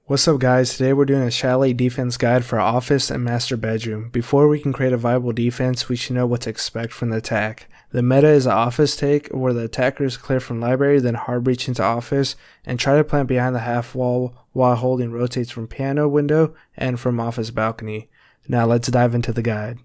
What's up guys, today we're doing a Chalet defense guide for office and master bedroom. Before we can create a viable defense, we should know what to expect from the attack. The meta is an office take, where the attacker is clear from library, then hard breach into office, and try to plant behind the half wall while holding rotates from piano window and from office balcony. Now let's dive into the guide.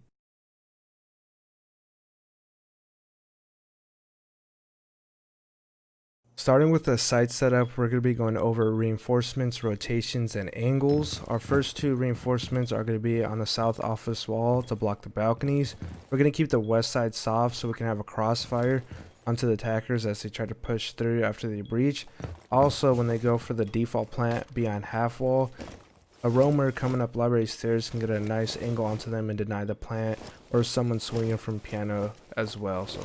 Starting with the site setup, we're going to be going over reinforcements, rotations, and angles. Our first two reinforcements are going to be on the south office wall to block the balconies. We're going to keep the west side soft so we can have a crossfire onto the attackers as they try to push through after they breach. Also, when they go for the default plant behind half wall, a roamer coming up library stairs can get a nice angle onto them and deny the plant, or someone swinging from piano as well. So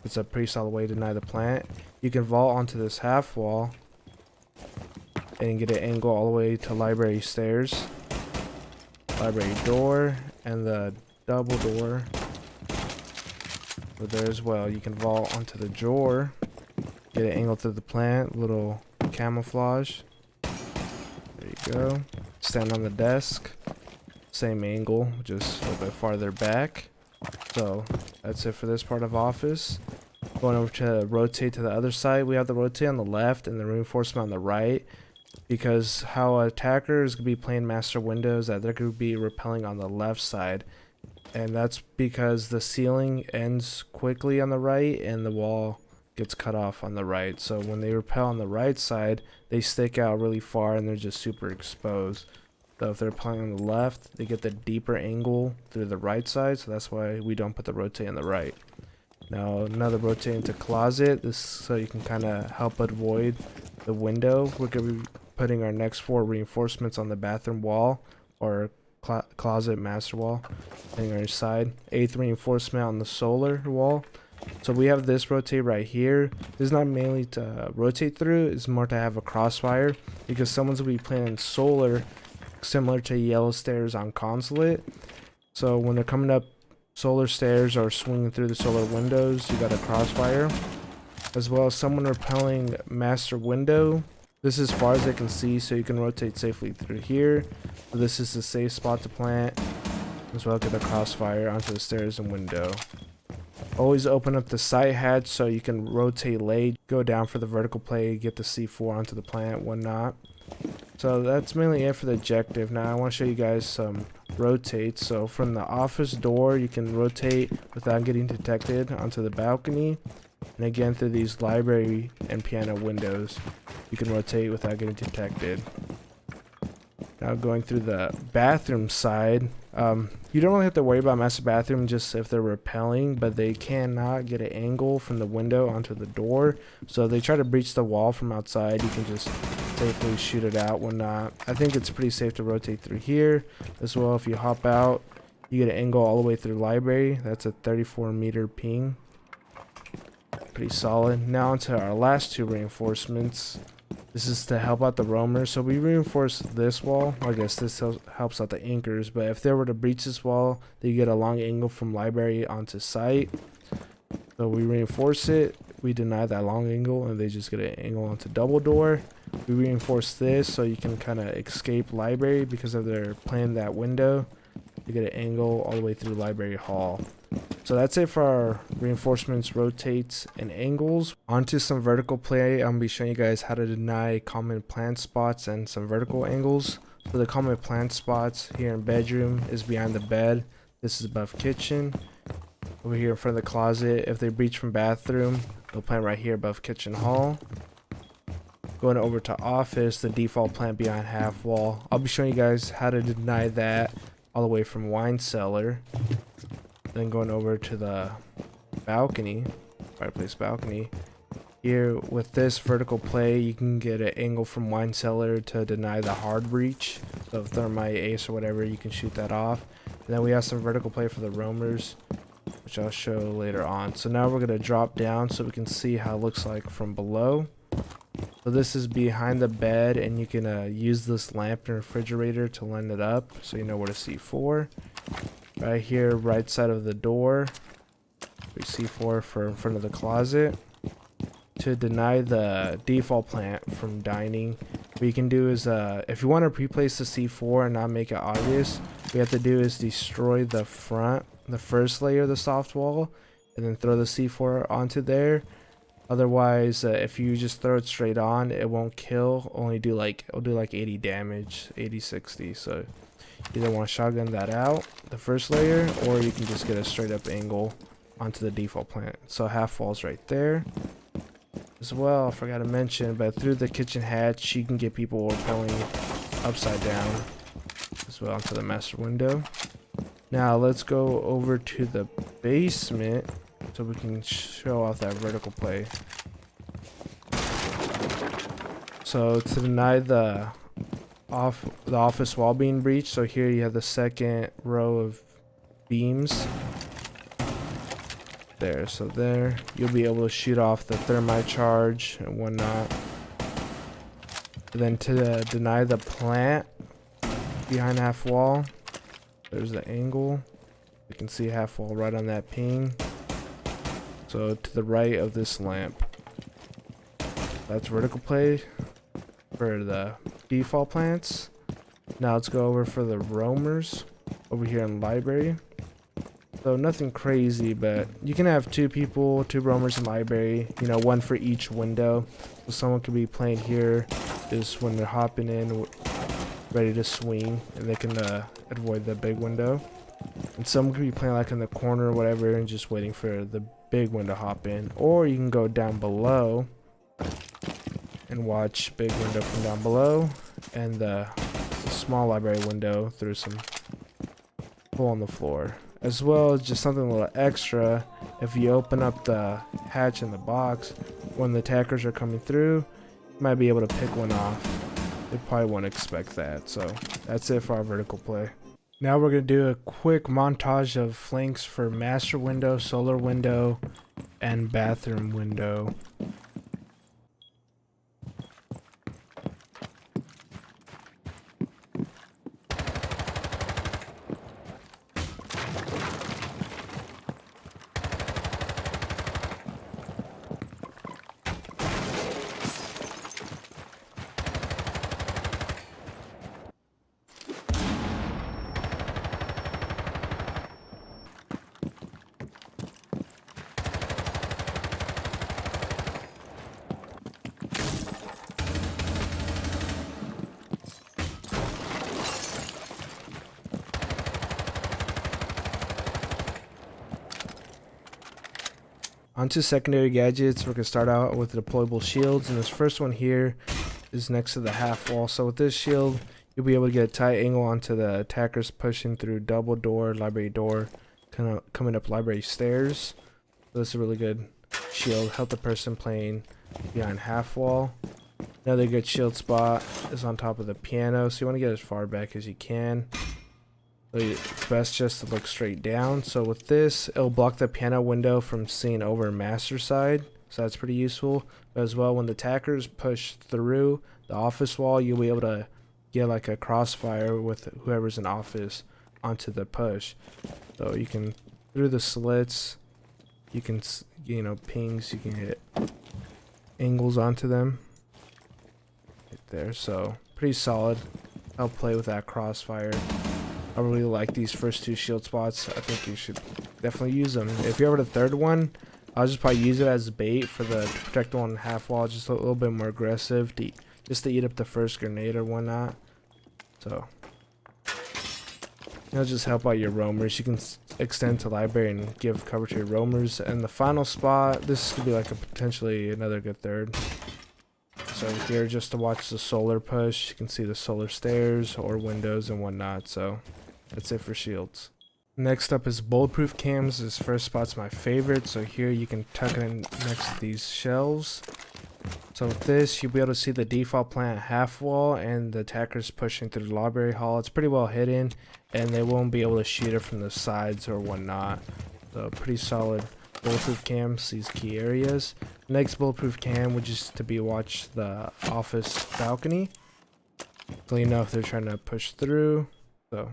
it's a pretty solid way to deny the plant. You can vault onto this half wall and get an angle all the way to library stairs, library door, and the double door over there as well. You can vault onto the drawer, get an angle to the plant, little camouflage. There you go. Stand on the desk, same angle, just a little bit farther back. So that's it for this part of office. Going over to rotate to the other side, we have the rotate on the left and the reinforcement on the right, because how attackers could be playing master windows, that they're going to be repelling on the left side, and that's because the ceiling ends quickly on the right and the wall gets cut off on the right. So when they repel on the right side, they stick out really far and they're just super exposed. So if they're playing on the left, they get the deeper angle through the right side, so that's why we don't put the rotate on the right. Now another rotate into closet, this so you can kind of help avoid the window. We're going to be putting our next four reinforcements on the bathroom wall or closet master wall, depending on your side. Eighth reinforcement on the solar wall. So we have this rotate right here. This is not mainly to rotate through, it's more to have a crossfire, because someone's going to be playing solar similar to yellow stairs on consulate. So when they're coming up solar stairs or swinging through the solar windows, you got a crossfire. As well as someone repelling master window, this is as far as they can see, so you can rotate safely through here. So this is the safe spot to plant, as well as get a crossfire onto the stairs and window. Always open up the sight hatch so you can rotate late, go down for the vertical play, get the C4 onto the plant, whatnot. So that's mainly it for the objective. Now I want to show you guys some rotates. So from the office door, you can rotate without getting detected onto the balcony, and again through these library and piano windows, you can rotate without getting detected. Now going through the bathroom side, you don't really have to worry about master bathroom just if they're repelling, but they cannot get an angle from the window onto the door. So if they try to breach the wall from outside, you can just safely shoot it out, whatnot. I think it's pretty safe to rotate through here as well. If you hop out, you get an angle all the way through library. That's a 34-meter ping. Pretty solid. Now onto our last two reinforcements. This is to help out the roamers. So we reinforce this wall. I guess this helps out the anchors, but if they were to breach this wall, they get a long angle from library onto site. So we reinforce it, we deny that long angle, and they just get an angle onto double door. We reinforce this so you can kind of escape library, because if they're playing that window, you get an angle all the way through library hall. So that's it for our reinforcements, rotates, and angles. Onto some vertical play. I'm going to be showing you guys how to deny common plant spots and some vertical angles. So the common plant spots here in bedroom is behind the bed. This is above kitchen. Over here in front of the closet, if they breach from bathroom, they'll plant right here above kitchen hall. Going over to office, the default plant behind half wall. I'll be showing you guys how to deny that all the way from wine cellar. Then going over to the balcony, fireplace balcony. Here with this vertical play, you can get an angle from wine cellar to deny the hard breach. So thermite, ace, or whatever, you can shoot that off. And then we have some vertical play for the roamers, which I'll show later on. So now we're going to drop down so we can see how it looks like from below. So this is behind the bed, and you can use this lamp and refrigerator to line it up so you know where to C4. Right here, right side of the door, we C4 for in front of the closet. To deny the default plant from dining, What you can do is, if you want to replace the C4 and not make it obvious, what you have to do is destroy the first layer of the soft wall, and then throw the C4 onto there. Otherwise, if you just throw it straight on, it won't kill. It'll do like 80 damage, 80, 60. So you either want to shotgun that out, the first layer, or you can just get a straight up angle onto the default plant. So half wall's right there. As well, I forgot to mention, but through the kitchen hatch, you can get people repelling upside down as well onto the master window. Now let's go over to the basement so we can show off that vertical play. So to deny the office wall being breached, so here you have the second row of beams. There, so there you'll be able to shoot off the thermite charge and whatnot. And then to deny the plant behind half wall, there's the angle. You can see half wall right on that ping. So to the right of this lamp. That's vertical play for the default plants. Now let's go over for the roamers over here in library. So nothing crazy, but you can have two roamers in library, you know, one for each window. So someone could be playing here just when they're hopping in, ready to swing, and they can avoid the big window. And someone could be playing like in the corner or whatever and just waiting for the big window to hop in. Or you can go down below and watch big window from down below and the small library window through some hole on the floor. As well as just something a little extra, if you open up the hatch in the box when the attackers are coming through, you might be able to pick one off. They probably won't expect that. So that's it for our vertical play. Now we're going to do a quick montage of flanks for master window, solar window, and bathroom window. Onto secondary gadgets, we're going to start out with deployable shields, and this first one here is next to the half wall. So with this shield, you'll be able to get a tight angle onto the attackers pushing through double door, library door, kind of coming up library stairs. So this is a really good shield, help the person playing behind half wall. Another good shield spot is on top of the piano, so you want to get as far back as you can. So it's best just to look straight down. So with this, it'll block the piano window from seeing over master side, so that's pretty useful. But as well, when the attackers push through the office wall, you'll be able to get like a crossfire with whoever's in office onto the push. So you can, through the slits, you can, you know, pings, you can hit angles onto them right there. So pretty solid. Help play with that crossfire. I really like these first two shield spots. I think you should definitely use them. If you're over the third one, I'll just probably use it as bait for the to protect the one half wall, just a little bit more aggressive, just to eat up the first grenade or whatnot. So it'll just help out your roamers. You can extend to library and give cover to your roamers. And the final spot, this could be like a potentially another good third. So here, just to watch the solar push, you can see the solar stairs or windows and whatnot. So that's it for shields. Next up is bulletproof cams. This first spot's my favorite. So here you can tuck it in next to these shelves. So with this, you'll be able to see the default plant half wall and the attackers pushing through the library hall. It's pretty well hidden, and they won't be able to shoot it from the sides or whatnot. So pretty solid bulletproof cams, these key areas. Next bulletproof cam would just to be watch the office balcony, so you know if they're trying to push through. So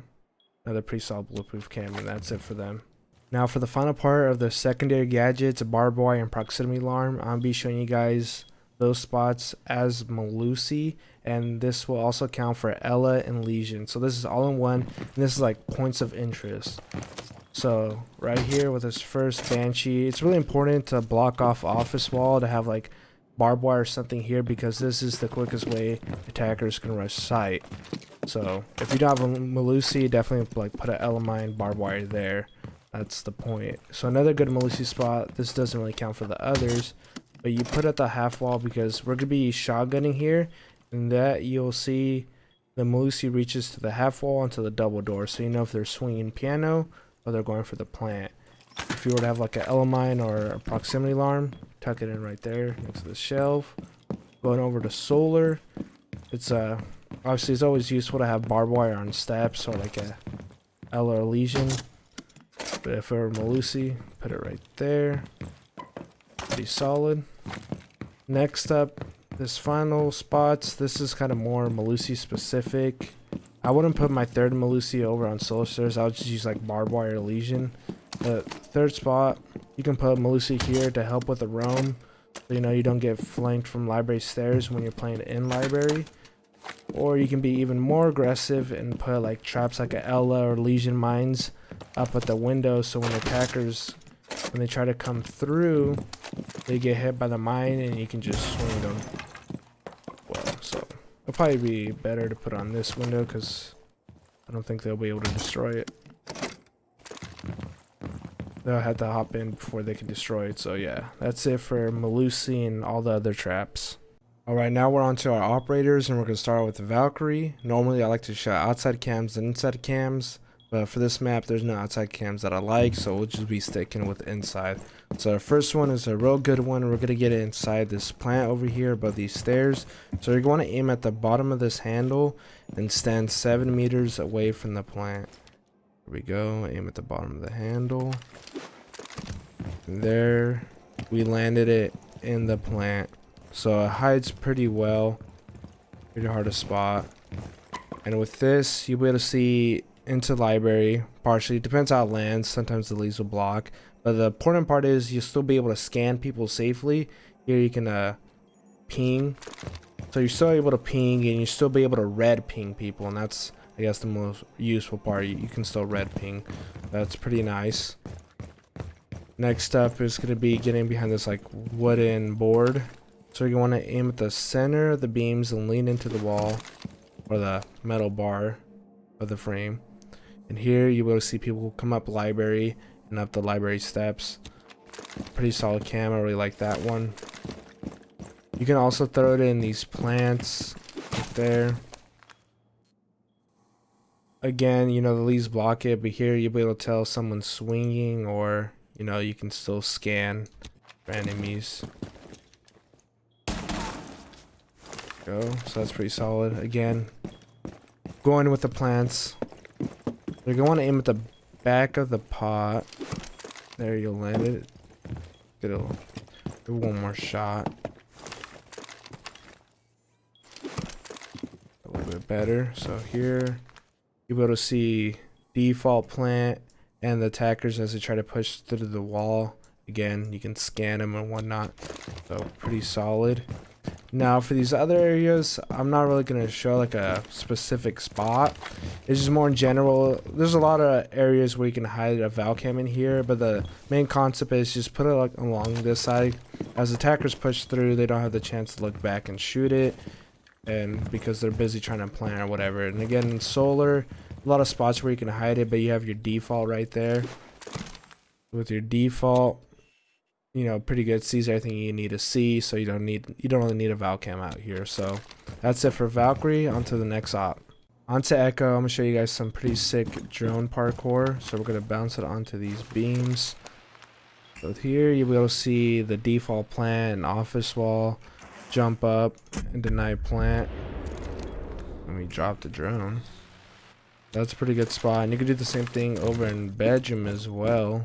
another pretty solid bulletproof cam, and that's it for them. Now for the final part of the secondary gadgets, barbed wire and proximity alarm, I'll be showing you guys those spots as Melusi, and this will also count for Ella and Legion. So this is all in one, and this is like points of interest. So right here with this first Banshee, it's really important to block off office wall to have like barbed wire or something here, because this is the quickest way attackers can rush site. So if you don't have a Melusi, definitely like put an Elamine barbed wire there. That's the point. So another good Melusi spot, this doesn't really count for the others, but you put at the half wall, because we're going to be shotgunning here, and that you'll see the Melusi reaches to the half wall and to the double door, so you know if they're swinging piano or they're going for the plant. If you were to have like an Elamine or a proximity alarm, tuck it in right there next to the shelf. Going over to solar, it's obviously it's always useful to have barbed wire on steps or like a Ella or Legion. But if it were Melusi, put it right there. Pretty solid. Next up, this final spots. This is kind of more Melusi specific. I wouldn't put my third Melusi over on solar stairs. I would just use like barbed wire Legion. The third spot, you can put Melusi here to help with the roam, so you know you don't get flanked from library stairs when you're playing in library. Or you can be even more aggressive and put like traps like a Ella or Legion mines up at the window, so when attackers, when they try to come through, they get hit by the mine and you can just swing them. Well, so it'll probably be better to put on this window because I don't think they'll be able to destroy it. They'll have to hop in before they can destroy it. So yeah, that's it for Melusi and all the other traps. Alright, now we're on to our operators, and we're going to start with the Valkyrie. Normally I like to shoot outside cams and inside cams, but for this map there's no outside cams that I like, so we'll just be sticking with inside. So our first one is a real good one. We're going to get it inside this plant over here above these stairs. So you're going to aim at the bottom of this handle and stand 7 meters away from the plant. Here we go, aim at the bottom of the handle. And there, we landed it in the plant. So it hides pretty well, pretty hard to spot. And with this, you'll be able to see into library, partially. Depends how it lands. Sometimes the leaves will block. But the important part is you'll still be able to scan people safely. Here you can ping. So you're still able to ping, and you'll still be able to red ping people. And that's, I guess, the most useful part. You can still red ping. That's pretty nice. Next up is going to be getting behind this like wooden board. So you want to aim at the center of the beams and lean into the wall or the metal bar of the frame. And here you will see people come up library and up the library steps. Pretty solid cam. I really like that one. You can also throw it in these plants right there. Again, you know, the leaves block it, but here you'll be able to tell someone's swinging, or you know, you can still scan for enemies. Go. So that's pretty solid. Again, going with the plants. You're going to aim at the back of the pot. There, you'll land it. Get one more shot. A little bit better. So here, you'll be able to see default plant and the attackers as they try to push through the wall. Again, you can scan them and whatnot. So pretty solid. Now for these other areas, I'm not really going to show like a specific spot. It's just more in general. There's a lot of areas where you can hide a Valcam in here, but the main concept is just put it like along this side. As attackers push through, they don't have the chance to look back and shoot it, and because they're busy trying to plan or whatever. And again, in solar, a lot of spots where you can hide it, but you have your default right there. With your default, you know, pretty good, sees everything you need to see, so you don't really need a Valcam out here. So that's it for Valkyrie. On to the next op. Onto Echo. I'm gonna show you guys some pretty sick drone parkour. So we're gonna bounce it onto these beams. So here you'll be able to see the default plant and office wall. Jump up and deny plant. And we drop the drone. That's a pretty good spot. And you can do the same thing over in bedroom as well.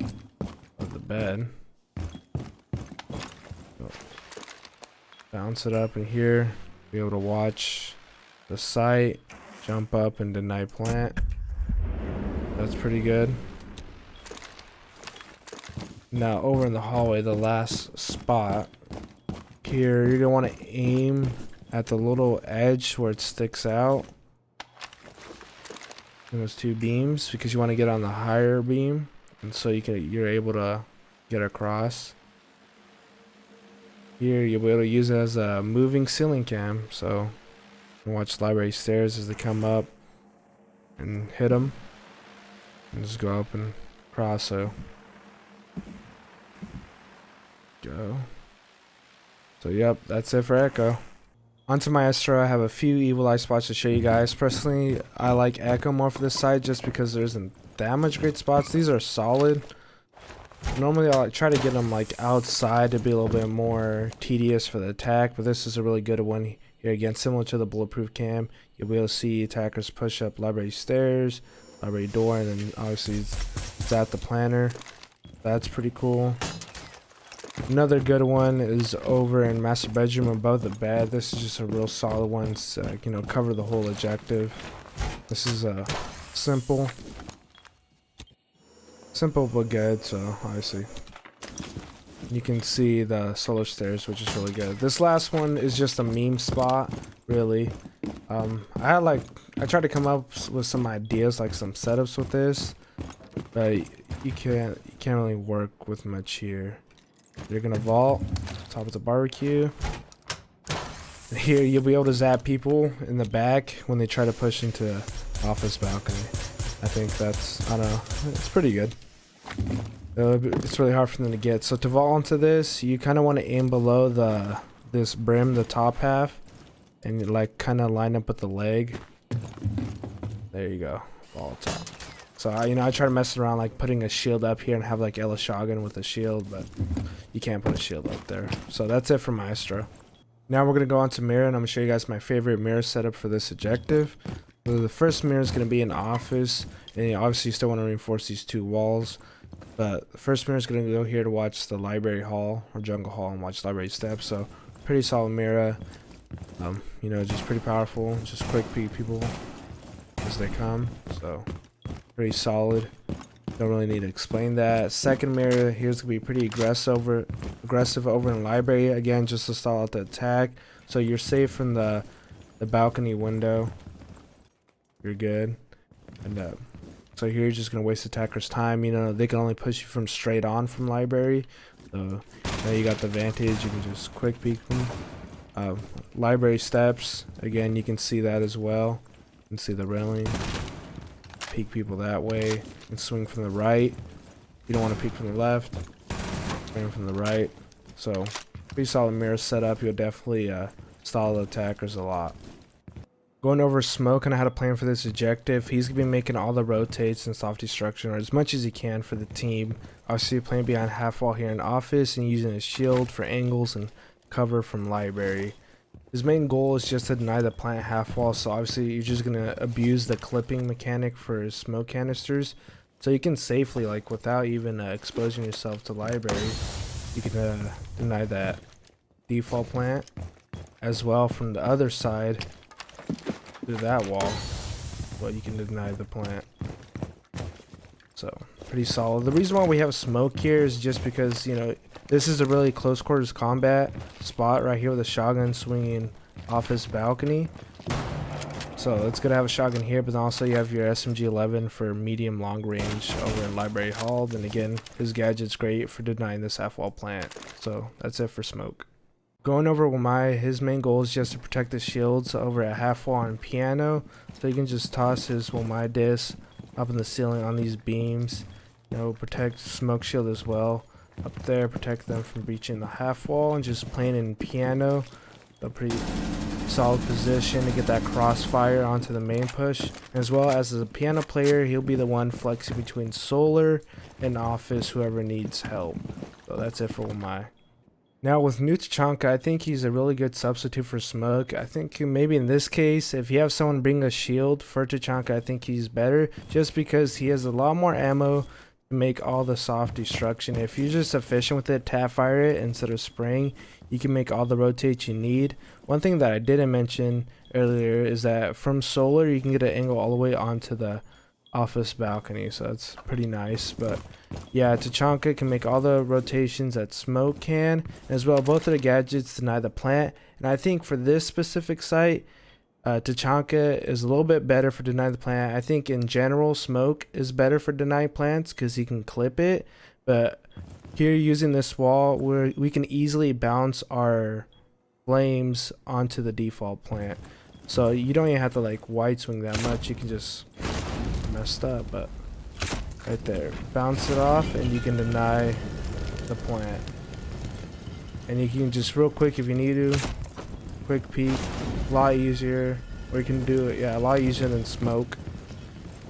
Of the bed. Bounce it up in here, be able to watch the site, jump up and deny plant. That's pretty good. Now over in the hallway, the last spot here, you're gonna want to aim at the little edge where it sticks out in those two beams, because you want to get on the higher beam, and so you're able to get across. Here you'll be able to use it as a moving ceiling cam, so you watch library stairs as they come up and hit them, and just go up and cross. So go. So yep, that's it for Echo. Onto Maestro. I have a few evil eye spots to show you guys. Personally, I like Echo more for this side just because there isn't that much great spots. These are solid. Normally I try to get them like outside to be a little bit more tedious for the attack, but this is a really good one here. Again, similar to the bulletproof cam, you'll be able to see attackers push up library stairs, library door, and then obviously it's at the planner. That's pretty cool. Another good one is over in master bedroom above the bed. This is just a real solid one. You know, cover the whole objective. This is simple but good. So obviously you can see the solar stairs, which is really good. This last one is just a meme spot, really. I tried to come up with some ideas, like some setups with this, but you can't really work with much here. You're gonna vault top of the barbecue. Here you'll be able to zap people in the back when they try to push into office balcony. I think that's, I don't know, it's pretty good. It's really hard for them to get. So to vault onto this, you kind of want to aim below this brim, the top half, and like kind of line up with the leg. There you go, vault top. So I try to mess around like putting a shield up here and have like Ella Shotgun with a shield, but you can't put a shield up there. So that's it for Maestro. Now we're gonna go on to Mira, and I'm gonna show you guys my favorite mirror setup for this objective. So the first mirror is gonna be in office, and obviously you still want to reinforce these two walls. But the first mirror is gonna go here to watch the library hall or jungle hall and watch library steps. So pretty solid mirror. Just pretty powerful. Just quick peek people as they come. So pretty solid. Don't really need to explain that. Second mirror here's gonna be pretty aggressive over in library. Again, just to stall out the attack. So you're safe from the balcony window. You're good. And so here you're just gonna waste attackers' time. They can only push you from straight on from library. So now you got the advantage. You can just quick peek them. Library steps. Again, you can see that as well. You can see the railing. Peek people that way and swing from the right. You don't want to peek from the left, swing from the right. So pretty solid mirror setup. You'll definitely stall the attackers a lot. Going over smoke and how to plan for this objective. He's gonna be making all the rotates and soft destruction, or as much as he can for the team. Obviously playing behind half wall here in office and using his shield for angles and cover from library. His main goal is just to deny the plant half wall, so obviously you're just gonna abuse the clipping mechanic for his smoke canisters, so you can safely, like without even exposing yourself to library, you can deny that default plant as well from the other side through that wall. But you can deny the plant. So pretty solid. The reason why we have smoke here is just because this is a really close quarters combat spot right here with a shotgun swinging off his balcony. So it's good to have a shotgun here, but also you have your SMG-11 for medium long range over in Library Hall. Then again, his gadget's great for denying this half wall plant. So that's it for smoke. Going over Wamai, his main goal is just to protect the shields over at half wall and piano. So you can just toss his Wamai disc up in the ceiling on these beams. Protect smoke shield as well. Up there, protect them from breaching the half wall and just playing in piano. A pretty solid position to get that crossfire onto the main push. As well as a piano player, he'll be the one flexing between solar and office, whoever needs help. So that's it for Wamai. Now with new Tachanka, I think he's a really good substitute for smoke. I think maybe in this case, if you have someone bring a shield for Tachanka, I think he's better just because he has a lot more ammo. Make all the soft destruction. If you're just efficient with it, tap fire it instead of spraying, you can make all the rotates you need. One thing that I didn't mention earlier is that from solar you can get an angle all the way onto the office balcony, so that's pretty nice. But yeah, Tachanka can make all the rotations that Smoke can, as well both of the gadgets deny the plant. And I think for this specific site, Tachanka is a little bit better for deny the plant. I think in general Smoke is better for deny plants because he can clip it, but here using this wall where we can easily bounce our flames onto the default plant, so you don't even have to like white swing that much. You can just messed up, but right there, bounce it off and you can deny the plant. And you can just real quick, if you need to, quick peek, a lot easier. Or you can do it, yeah, a lot easier than Smoke.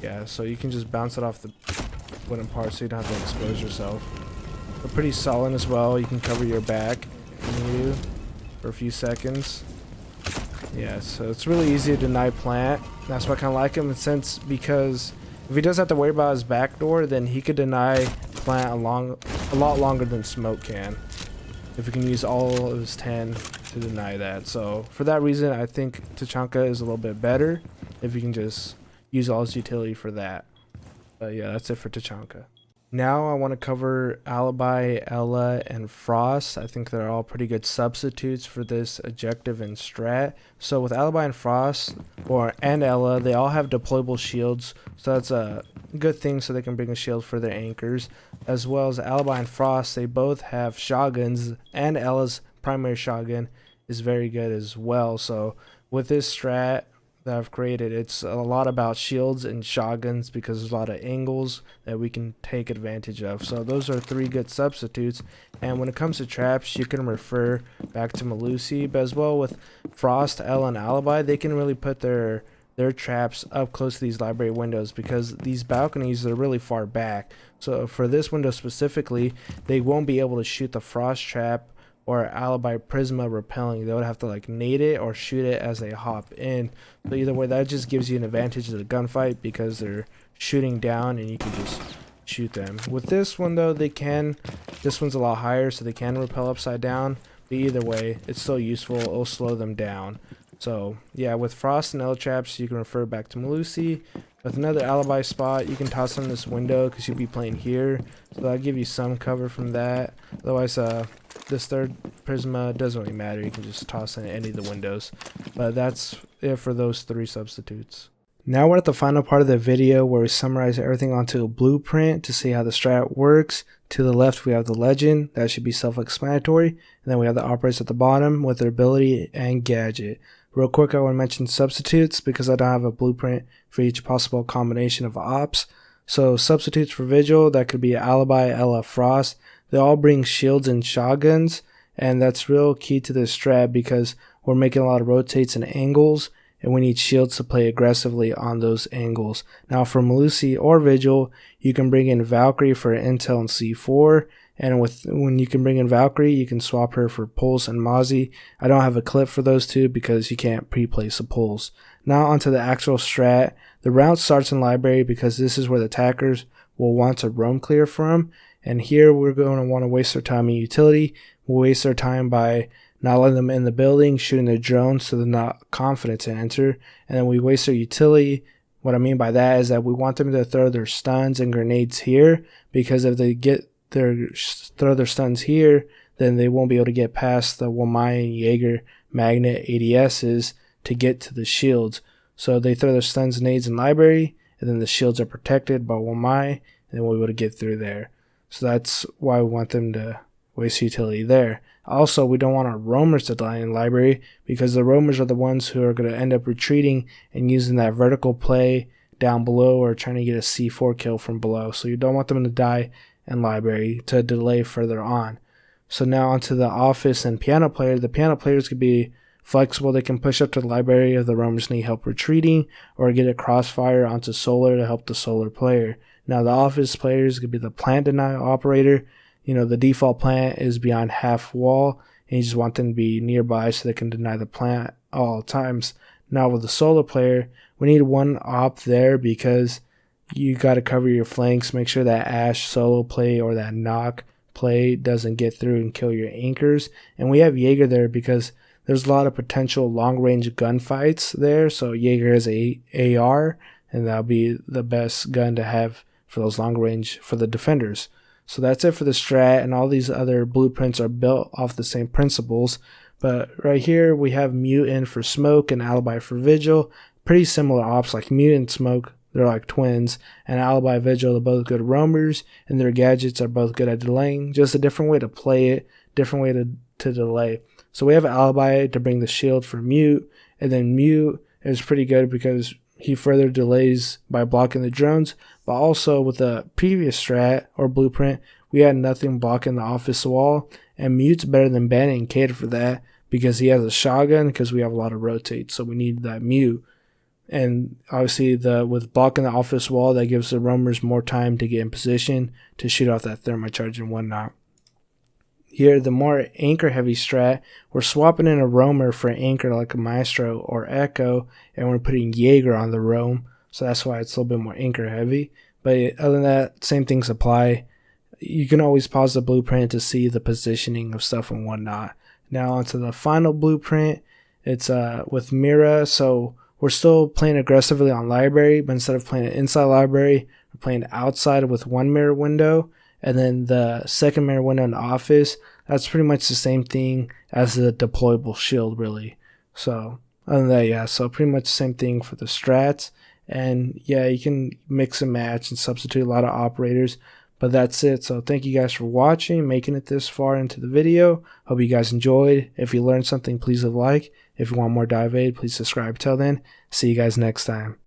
Yeah, so you can just bounce it off the wooden part so you don't have to expose yourself. But pretty solid as well. You can cover your back if you need to for a few seconds. Yeah, so it's really easy to deny plant. That's why I kind of like him in a sense, because if he doesn't have to worry about his back door, then he could deny plant a lot longer than Smoke can. If he can use all of his 10 to deny that. So for that reason, I think Tachanka is a little bit better if you can just use all his utility for that. But yeah, that's it for Tachanka. Now I want to cover Alibi, Ella, and Frost. I think they're all pretty good substitutes for this objective and strat. So with Alibi and Frost, and Ella, they all have deployable shields. So that's a good thing, so they can bring a shield for their anchors. As well as Alibi and Frost, they both have shotguns, and Ella's primary shotgun is very good as well. So with this strat that I've created, it's a lot about shields and shotguns because there's a lot of angles that we can take advantage of. So those are 3 good substitutes. And when it comes to traps, you can refer back to Melusi, but as well with Frost, Ella, and Alibi, they can really put their traps up close to these library windows because these balconies are really far back. So for this window specifically, they won't be able to shoot the Frost trap or Alibi Prisma repelling. They would have to like nade it or shoot it as they hop in. So either way, that just gives you an advantage of the gunfight because they're shooting down and you can just shoot them. With this one though, this one's a lot higher, so they can repel upside down. But either way, it's still useful. It'll slow them down. So yeah, with Frost and L traps, you can refer back to Melusi. With another Alibi spot, you can toss them in this window because you'll be playing here. So that'll give you some cover from that. Otherwise, this third Prisma doesn't really matter. You can just toss in any of the windows. But that's it for those 3 substitutes. Now we're at the final part of the video where we summarize everything onto a blueprint to see how the strat works. To the left, we have the legend. That should be self-explanatory. And then we have the operators at the bottom with their ability and gadget. Real quick, I want to mention substitutes because I don't have a blueprint for each possible combination of ops. So substitutes for Vigil, that could be Alibi, Ella, Frost. They all bring shields and shotguns, and that's real key to this strat because we're making a lot of rotates and angles, and we need shields to play aggressively on those angles. Now for Melusi or Vigil, you can bring in Valkyrie for Intel and C4, and when you can bring in Valkyrie, you can swap her for Pulse and Mozzie. I don't have a clip for those 2 because you can't pre-place a Pulse. Now onto the actual strat. The round starts in library because this is where the attackers will want to roam clear from. And here we're going to want to waste our time in utility. We'll waste our time by not letting them in the building, shooting their drones so they're not confident to enter. And then we waste our utility. What I mean by that is that we want them to throw their stuns and grenades here, because if they throw their stuns here, then they won't be able to get past the Wamai and Jaeger magnet ADSs to get to the shields. So they throw their stuns and nades in library, and then the shields are protected by Wamai, and then we'll be able to get through there. So that's why we want them to waste utility there. Also, we don't want our roamers to die in library because the roamers are the ones who are going to end up retreating and using that vertical play down below or trying to get a C4 kill from below. So you don't want them to die in library to delay further on. So now onto the office and piano player. The piano players could be flexible. They can push up to the library if the roamers need help retreating, or get a crossfire onto solar to help the solar player. Now the office players could be the plant denial operator. You know, the default plant is beyond half wall, and you just want them to be nearby so they can deny the plant all times. Now with the solar player, we need one op there because you got to cover your flanks. Make sure that Ash solo play or that knock play doesn't get through and kill your anchors. And we have Jaeger there because there's a lot of potential long-range gunfights there. So Jaeger has a AR, and that'll be the best gun to have for those long range for the defenders. So that's it for the strat, and all these other blueprints are built off the same principles. But right here we have Mutant for Smoke and Alibi for Vigil. Pretty similar ops, like Mutant and Smoke, they're like twins, and Alibi Vigil are both good roamers, and their gadgets are both good at delaying. Just a different way to play it, different way to delay. So we have Alibi to bring the shield for Mute, and then Mute is pretty good because he further delays by blocking the drones. But also with the previous strat or blueprint, we had nothing blocking the office wall, and Mute's better than Bandit and Cater for that because he has a shotgun, because we have a lot of rotates, so we need that Mute. And obviously with blocking the office wall, that gives the roamers more time to get in position to shoot off that thermite charge and whatnot. Here, the more anchor heavy strat, we're swapping in a roamer for an anchor like a Maestro or Echo, and we're putting Jaeger on the roam, so that's why it's a little bit more anchor heavy. But other than that, same things apply. You can always pause the blueprint to see the positioning of stuff and whatnot. Now onto the final blueprint. It's with Mira, so we're still playing aggressively on library, but instead of playing inside library, we're playing outside with one mirror window, and then the second mirror window in the office. That's pretty much the same thing as the deployable shield, really. So other than that, yeah, so pretty much the same thing for the strats. And yeah, you can mix and match and substitute a lot of operators, but that's it. So thank you guys for watching, making it this far into the video. Hope you guys enjoyed. If you learned something, please leave a like. If you want more Dive Aid, please subscribe. Till then, see you guys next time.